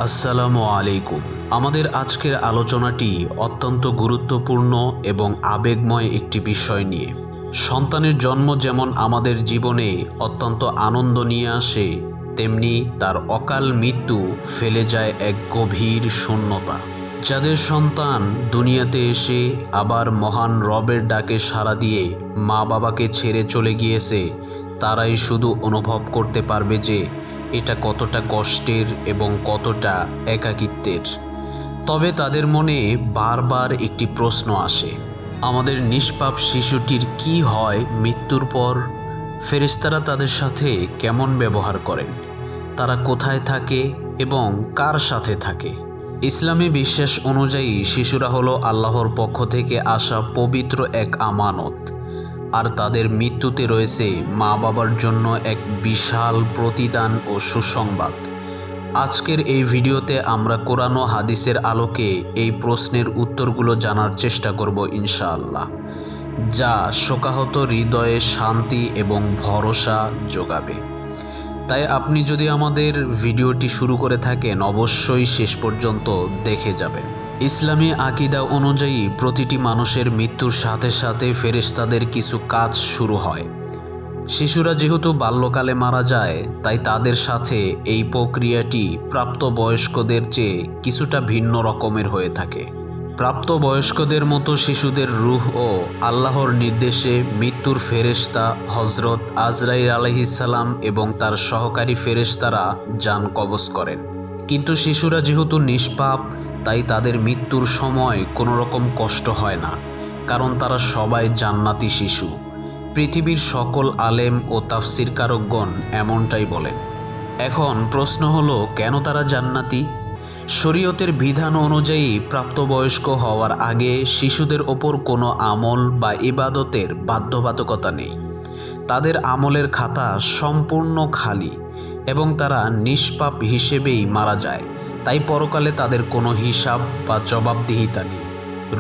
আসসালামু আলাইকুম। আমাদের আজকের আলোচনাটি অত্যন্ত গুরুত্বপূর্ণ এবং আবেগময় একটি বিষয় নিয়ে। সন্তানের জন্ম যেমন আমাদের জীবনে অত্যন্ত আনন্দ নিয়ে আসে, তেমনি তার অকাল মৃত্যু ফেলে যায় এক গভীর শূন্যতা। যাদের সন্তান দুনিয়াতে এসে আবার মহান রবের ডাকে সাড়া দিয়ে মা বাবাকে ছেড়ে চলে গিয়েছে, তারাই শুধু অনুভব করতে পারবে যে এটা কতটা কষ্টের এবং কতটা একাকিত্বের। তবে তাদের মনে বারবার একটি প্রশ্ন আসে, আমাদের নিষ্পাপ শিশুটির কি হয় মৃত্যুর পর? ফেরেশতারা তাদের সাথে কেমন ব্যবহার করেন? তারা কোথায় থাকে এবং কার সাথে থাকে? ইসলামী বিশ্বাস অনুযায়ী শিশুরা হলো আল্লাহর পক্ষ থেকে আসা পবিত্র এক আমানত, আর তাদের মৃত্যুতে রয়েছে মা বাবার জন্য এক বিশাল প্রতিদান ও সুসংবাদ। আজকের এই ভিডিওতে আমরা কোরআন ও হাদিসের আলোকে এই প্রশ্নের উত্তরগুলো জানার চেষ্টা করব ইনশাআল্লাহ, যা শোকাহত হৃদয়ে শান্তি এবং ভরসা যোগাবে। তাই আপনি যদি আমাদের ভিডিওটি শুরু করে থাকেন, অবশ্যই শেষ পর্যন্ত দেখে যাবেন। ইসলামী আকিদা অনুযায়ী প্রতিটি মানুষের মৃত্যুর সাথে সাথে ফেরেশতাদের কিছু কাজ শুরু হয়। শিশুরা যেহেতু বাল্যকালে মারা যায়, তাই তাদের সাথে এই প্রক্রিয়াটি প্রাপ্তবয়স্কদের চেয়ে কিছুটা ভিন্ন রকমের হয়ে থাকে। প্রাপ্তবয়স্কদের মতো শিশুদের রূহও আল্লাহর নির্দেশে মৃত্যুর ফেরেশতা হযরত আজরাইল আলাইহিসসালাম এবং তার সহকারী ফেরেশতারা জান কবজ করেন। কিন্তু শিশুরা যেহেতু নিষ্পাপ, তাই তাদের মৃত্যুর সময় কোনো রকম কষ্ট হয় না, কারণ তারা সবাই জান্নাতি শিশু। পৃথিবীর সকল আলেম ও তাফসিরকারকগণ এমনটাই বলেন। এখন প্রশ্ন হলো, কেন তারা জান্নাতি? শরীয়তের বিধান অনুযায়ী প্রাপ্তবয়স্ক হওয়ার আগে শিশুদের ওপর কোনো আমল বা ইবাদতের বাধ্যবাধকতা নেই। তাদের আমলের খাতা সম্পূর্ণ খালি এবং তারা নিষ্পাপ হিসেবেই মারা যায়, তাই পরকালে তাদের কোনো হিসাব বা জবাবদিহিতা নেই।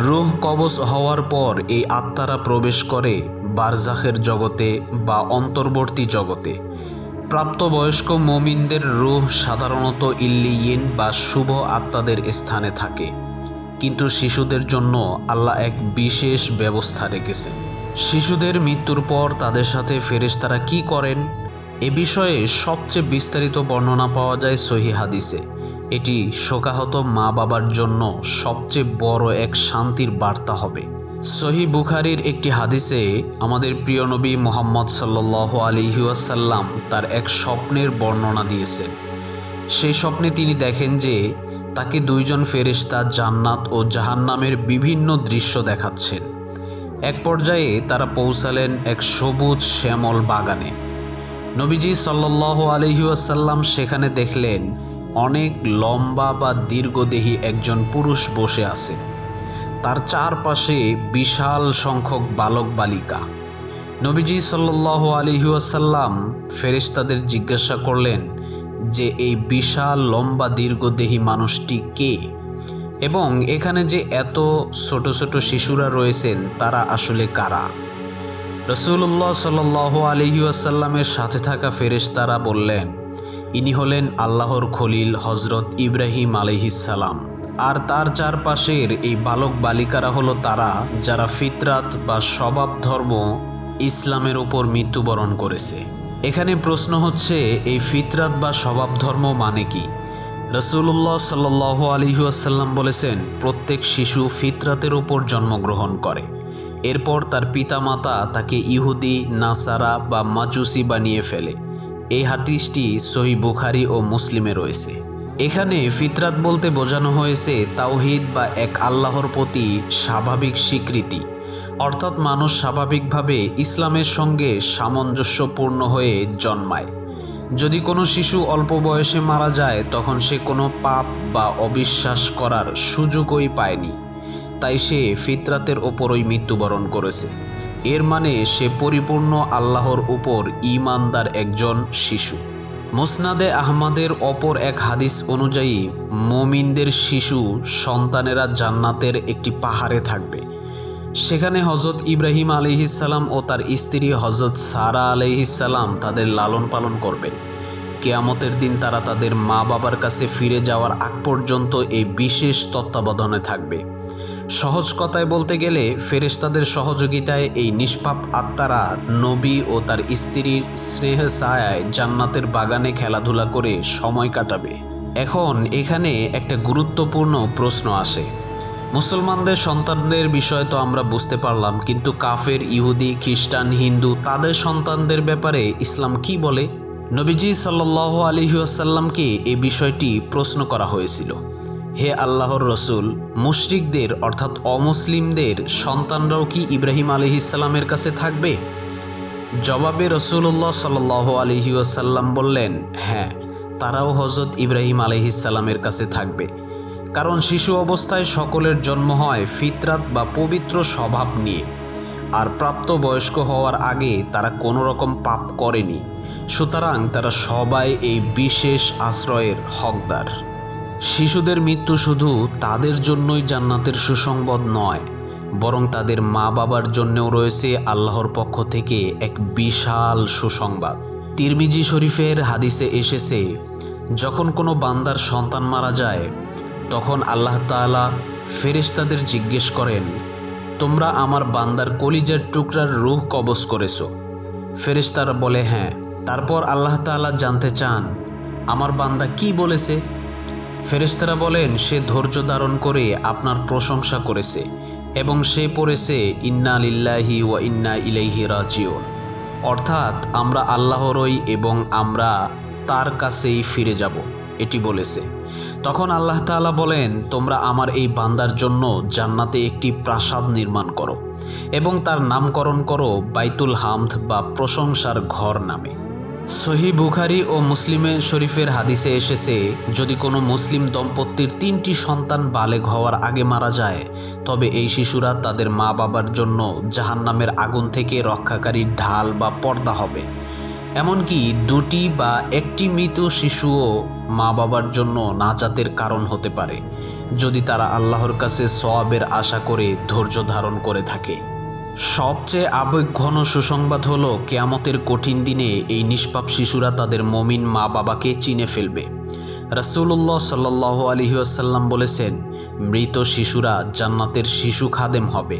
রূহ কবজ হওয়ার পর এই আত্মারা প্রবেশ করে বারজাখের জগতে বা অন্তর্বর্তী জগতে। প্রাপ্তবয়স্ক মুমিনদের রূহ সাধারণত ইল্লিয়িন বা শুভ আত্মাদের স্থানে থাকে, কিন্তু শিশুদের জন্য আল্লাহ এক বিশেষ ব্যবস্থা রেখেছেন। শিশুদের মৃত্যুর পর তাদের সাথে ফেরেশতারা কি করেন, এ বিষয়ে সবচেয়ে বিস্তারিত বর্ণনা পাওয়া যায় সহিহ হাদিসে। এটি শোকাহত মা বাবার জন্য সবচেয়ে বড় এক শান্তির বার্তা হবে। সহিহ বুখারীর একটি হাদিসে আমাদের প্রিয় নবী মুহাম্মদ সাল্লাল্লাহু আলাইহি ওয়াসাল্লাম তার এক স্বপ্নের বর্ণনা দিয়েছেন। সেই স্বপ্নে তিনি দেখেন যে তাকে দুইজন ফেরেশতা জান্নাত ও জাহান্নামের বিভিন্ন দৃশ্য দেখাচ্ছেন। এক পর্যায়ে তারা পৌঁছালেন এক সবুজ শ্যামল বাগানে। নবীজি সাল্লাল্লাহু আলাইহি ওয়াসাল্লাম সেখানে দেখলেন অনেক লম্বা বা দীর্ঘদেহী একজন পুরুষ বসে আছে। তার চারপাশে বিশাল সংখ্যক বালক বালিকা। নবীজি সাল্লাল্লাহু আলাইহি ওয়াসাল্লাম ফেরেশতাদের জিজ্ঞাসা করলেন যে এই বিশাল লম্বা দীর্ঘদেহী মানুষটি কে, এবং এখানে যে এত ছোট ছোট শিশুরা রয়েছেন তারা আসলে কারা? রাসূলুল্লাহ সাল্লাল্লাহু আলাইহি ওয়াসাল্লামের সাথে থাকা ফেরেশতারা বললেন, ইনি হলেন আল্লাহর খলিল হযরত ইব্রাহিম আলাইহিস সালাম। আর তার চারপাশের এই বালক বালিকারা হলো তারা যারা ফিতরাত বা স্বভাব ধর্ম ইসলামের উপর মৃত্যুবরণ করেছে। এখানে প্রশ্ন হচ্ছে, এই ফিতরাত বা স্বভাব ধর্ম মানে কি? রাসূলুল্লাহ সাল্লাল্লাহু আলাইহি ওয়াসাল্লাম বলেছেন, প্রত্যেক শিশু ফিতরাতের উপর জন্মগ্রহণ করে, এরপর তার পিতামাতা তাকে ইহুদি, নাসারা বা মাজুসি বানিয়ে ফেলে। এই হাদিসটি সহিহ বুখারী ও মুসলিমে রয়েছে। এখানে ফিতরাত বলতে বোঝানো হয়েছে তাওহীদ বা এক আল্লাহর প্রতি স্বাভাবিক স্বীকৃতি, অর্থাৎ মানুষ স্বাভাবিকভাবে ইসলামের সঙ্গে সামঞ্জস্যপূর্ণ হয়ে জন্মায়। যদি কোনো শিশু অল্প বয়সে মারা যায়, তখন সে কোনো পাপ বা অবিশ্বাস করার সুযোগই পায়নি, তাই সে ফিতরাতের ওপরই মৃত্যুবরণ করেছে। এর মানে সে পরিপূর্ণ আল্লাহর উপর ঈমানদার একজন শিশু। মুসনাদে আহমদের অপর এক হাদিস অনুযায়ী মুমিনদের শিশু সন্তানেরা জান্নাতের একটি পাহাড়ে থাকবে। সেখানে হযরত ইব্রাহিম আলাইহিস সালাম ও তার স্ত্রী হযরত সারা আলাইহিস সালাম তাদের লালন পালন করবেন। কিয়ামতের দিন তারা তাদের মা বাবার কাছে ফিরে যাওয়ার আগ পর্যন্ত এই বিশেষ তত্ত্বাবধানে থাকবে। সহজ কথায় বলতে গেলে ফেরেশতাদের সহযোগিতায় এই নিষ্পাপ আত্মারা নবী ও তার স্ত্রীর স্নেহ ছায়ায় জান্নাতের বাগানে খেলাধুলা করে সময় কাটাবে। এখন এখানে একটা গুরুত্বপূর্ণ প্রশ্ন আসে। মুসলমানদের সন্তানদের বিষয় তো আমরা বুঝতে পারলাম, কিন্তু কাফের, ইহুদি, খ্রিস্টান, হিন্দু তাদের সন্তানদের ব্যাপারে ইসলাম কি বলে? নবীজি সাল্লাল্লাহু আলাইহি ওয়াসাল্লামকে এই বিষয়টি প্রশ্ন করা হয়েছিল। হে আল্লাহর রসুল, মুশরিকদের অর্থাৎ অমুসলিমদের সন্তানরাও কি ইব্রাহিম আলাইহিসসালামের কাছে থাকবে? জবাবে রসুল্লাহ সাল্লাল্লাহু আলাইহি ওয়াসাল্লাম বললেন, হ্যাঁ, তারাও হজরত ইব্রাহিম আলাইহিসসালামের কাছে থাকবে। কারণ শিশু অবস্থায় সকলের জন্ম হয় ফিতরাত বা পবিত্র স্বভাব নিয়ে, আর প্রাপ্তবয়স্ক হওয়ার আগে তারা কোনো রকম পাপ করেনি। সুতরাং তারা সবাই এই বিশেষ আশ্রয়ের হকদার। শিশুদের মৃত্যু শুধু তাদের জন্যই জান্নাতের সুসংবাদ নয়, বরং তাদের মা বাবার জন্যও রয়েছে আল্লাহর পক্ষ থেকে এক বিশাল সুসংবাদ। তিরমিজি শরীফের হাদিসে এসেছে, যখন কোনো বান্দার সন্তান মারা যায় তখন আল্লাহ তাআলা ফেরেশতাদের জিজ্ঞেস করেন, তোমরা আমার বান্দার কলিজার টুকরার রূহ কবজ করেছো? ফেরেশতারা বলে হ্যাঁ। তারপর আল্লাহ তাআলা জানতে চান, আমার বান্দা কি বলেছে? ফেরেশতারা বলেন, সে ধৈর্য ধারণ করে আপনার প্রশংসা করেছে এবং সে পড়েছে ইন্না লিল্লাহি ওয়া ইন্না ইলাইহি রাজিউন, অর্থাৎ আমরা আল্লাহরই এবং আমরা তার কাছেই ফিরে যাব, এটি বলেছে। তখন আল্লাহ তাআলা বলেন, তোমরা আমার এই বান্দার জন্য জান্নাতে একটি প্রাসাদ নির্মাণ করো এবং তার নামকরণ করো বাইতুল হামদ বা প্রশংসার ঘর নামে। সহিহ বুখারী ও মুসলিমে শরীফের হাদিসে এসেছে, যদি কোনো মুসলিম দম্পতির 3টি সন্তান বালেগ হওয়ার আগে মারা যায়, তবে এই শিশুরা তাদের মা বাবার জন্য জাহান্নামের আগুন থেকে রক্ষাকারী ঢাল বা পর্দা হবে। এমনকি 2টি বা 1টি মৃত শিশুও মা বাবার জন্য নাজাতের কারণ হতে পারে, যদি তারা আল্লাহর কাছে সওয়াবের আশা করে ধৈর্য ধারণ করে থাকে। সবচেয়ে আবেগঘন সুসংবাদ হলো, কিয়ামতের কঠিন দিনে এই নিষ্পাপ শিশুরা তাদের মুমিন মা বাবাকে চিনে ফেলবে। রাসূলুল্লাহ সাল্লাল্লাহু আলাইহি ওয়াসাল্লাম বলেছেন, মৃত শিশুরা জান্নাতের শিশু খাদেম হবে।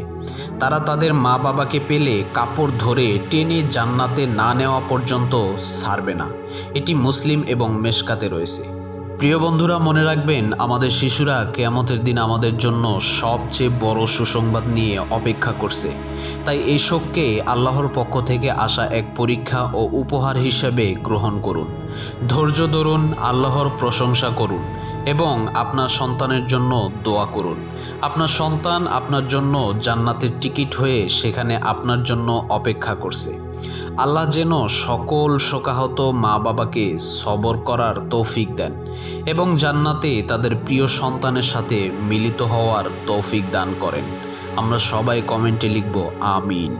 তারা তাদের মা বাবাকে পেলে কাপড় ধরে টেনে জান্নাতে না নেওয়া পর্যন্ত ছাড়বে না। এটি মুসলিম এবং মেশকাতে রয়েছে। প্রিয় বন্ধুরা, মনে রাখবেন, আমাদের শিশুরা কিয়ামতের দিন আমাদের জন্য সবচেয়ে বড় সুসংবাদ নিয়ে অপেক্ষা করছে। তাই এই শোককে আল্লাহর পক্ষ থেকে আসা এক পরীক্ষা ও উপহার হিসেবে গ্রহণ করুন। ধৈর্য ধরুন, আল্লাহর প্রশংসা করুন এবং আপনার সন্তানের জন্য দোয়া করুন। আপনার সন্তান আপনার জন্য জান্নাতের টিকিট হয়ে সেখানে আপনার জন্য অপেক্ষা করছে। আল্লাহ যেন সকল শোকাহত মা বাবাকে সবর করার তৌফিক দেন এবং জান্নাতে তাদের প্রিয় সন্তানের সাথে মিলিত হওয়ার তৌফিক দান করেন। আমরা সবাই কমেন্টে লিখব আমিন।